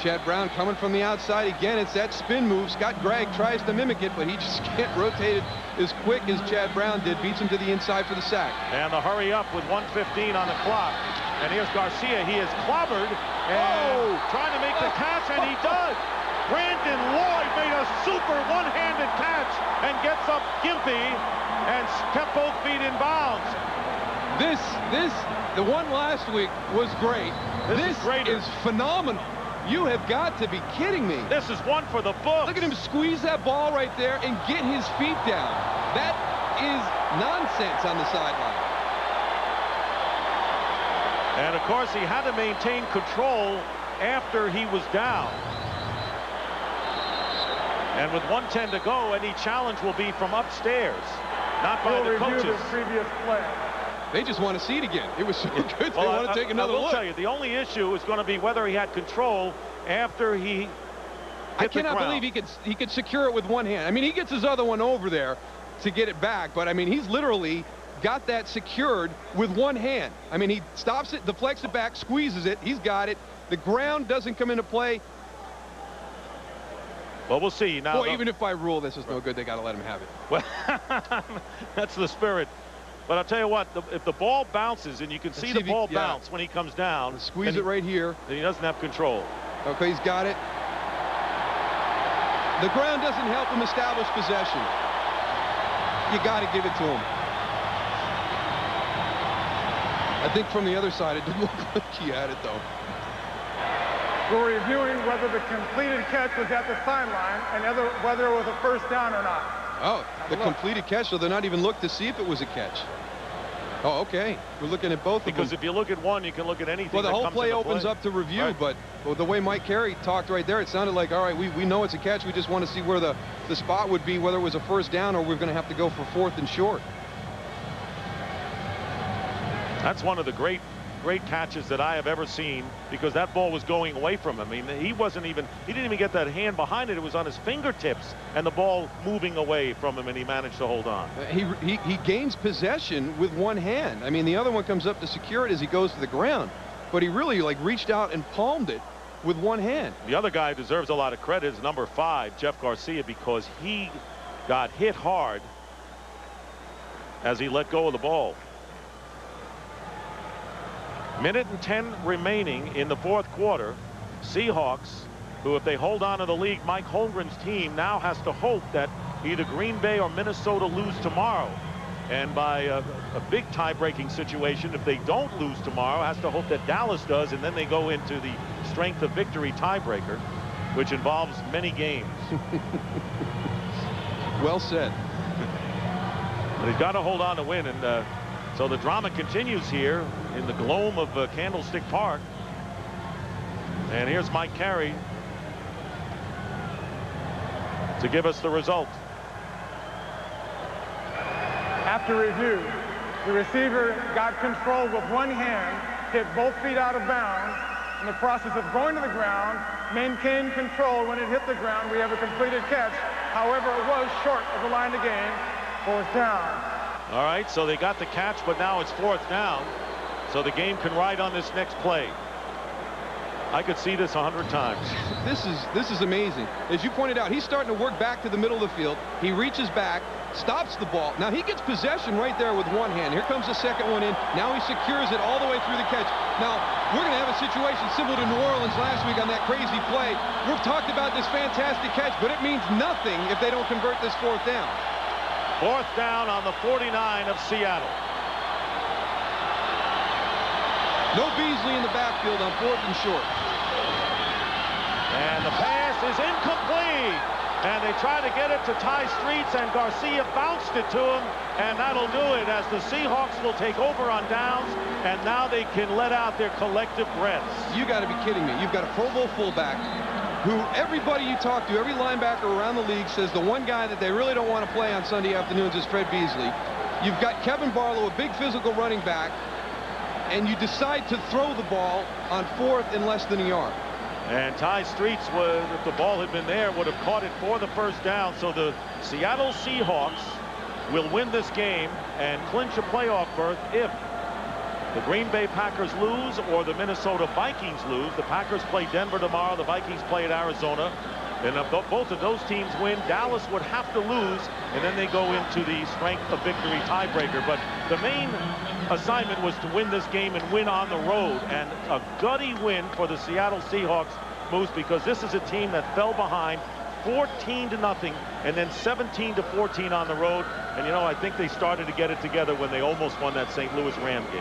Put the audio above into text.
Chad Brown coming from the outside again. It's that spin move. Scott Gregg tries to mimic it, but he just can't rotate it as quick as Chad Brown did. Beats him to the inside for the sack. And the hurry up with 1:15 on the clock. And here's Garcia. He is clobbered and trying to make the catch, and he does. Brandon Lloyd made a super one-handed catch and gets up gimpy and kept both feet in bounds. The one last week was great. This is phenomenal. You have got to be kidding me. This is one for the books. Look at him squeeze that ball right there and get his feet down. That is nonsense on the sideline. And of course, he had to maintain control after he was down. And with 1:10 to go, any challenge will be from upstairs, not by the coaches. Review the previous play. They just want to see it again. It was so good. They want to take another look. I will tell you, the only issue is going to be whether he had control after he hit I cannot believe he could secure it with one hand. I mean, he gets his other one over there to get it back, but I mean, he's literally got that secured with one hand. I mean, he stops it, deflects it back, squeezes it. He's got it. The ground doesn't come into play. Well, we'll see. Now, even if by rule this is no good, they got to let him have it. Well, that's the spirit. But I'll tell you what, if the ball bounces, and you can see the ball bounce when he comes down. Squeeze it right here. Then he doesn't have control. Okay, he's got it. The ground doesn't help him establish possession. You got to give it to him. I think from the other side, it didn't look like he had it, though. We're reviewing whether the completed catch was at the sideline and whether it was a first down or not. Oh, the completed catch, so they're not even looked to see if it was a catch. Oh, okay. We're looking at both of them. Because if you look at one, you can look at anything. Well, the whole play opens up to review, right. But the way Mike Carey talked right there, it sounded like, all right, we know it's a catch. We just want to see where the spot would be, whether it was a first down or we're going to have to go for 4th and short. That's one of the great catches that I have ever seen, because that ball was going away from him. I mean, he didn't even get that hand behind it. It was on his fingertips, and the ball moving away from him, and he managed to hold on. He gains possession with one hand. I mean, the other one comes up to secure it as he goes to the ground, but he really reached out and palmed it with one hand. The other guy who deserves a lot of credit is number 5, Jeff Garcia, because he got hit hard as he let go of the ball. Minute and 10 remaining in the 4th quarter. Seahawks, who if they hold on to the lead, Mike Holmgren's team now has to hope that either Green Bay or Minnesota lose tomorrow. And by a big tie-breaking situation, if they don't lose tomorrow, has to hope that Dallas does, and then they go into the strength of victory tiebreaker, which involves many games. Well said. But he's got to hold on to win, and so the drama continues here in the gloam of Candlestick Park. And here's Mike Carey to give us the result. After review, the receiver got control with one hand, hit both feet out of bounds. In the process of going to the ground, maintained control when it hit the ground. We have a completed catch. However, it was short of the line of game. 4th down. All right, so they got the catch, but now it's 4th down. So the game can ride on this next play. I could see this 100 times. This is amazing. As you pointed out, he's starting to work back to the middle of the field. He reaches back, stops the ball. Now he gets possession right there with one hand. Here comes the second one in. Now he secures it all the way through the catch. Now we're going to have a situation similar to New Orleans last week on that crazy play. We've talked about this fantastic catch, but it means nothing if they don't convert this 4th down. 4th down on the 49 of Seattle. No Beasley in the backfield on 4th and short. And the pass is incomplete. And they try to get it to Ty Streets, and Garcia bounced it to him, and that'll do it as the Seahawks will take over on downs, and now they can let out their collective breaths. You got to be kidding me. You've got a Pro Bowl fullback who everybody you talk to, every linebacker around the league says the one guy that they really don't want to play on Sunday afternoons is Fred Beasley. You've got Kevin Barlow, a big physical running back, and you decide to throw the ball on 4th and less than a yard. And Ty Streets, if the ball had been there, would have caught it for the first down. So the Seattle Seahawks will win this game and clinch a playoff berth if the Green Bay Packers lose or the Minnesota Vikings lose. The Packers play Denver tomorrow. The Vikings play at Arizona. And if both of those teams win, Dallas would have to lose, and then they go into the strength of victory tiebreaker. But the main assignment was to win this game and win on the road. And a gutty win for the Seattle Seahawks, Moose, because this is a team that fell behind 14-0 and then 17-14 on the road. And, you know, I think they started to get it together when they almost won that St. Louis Rams game.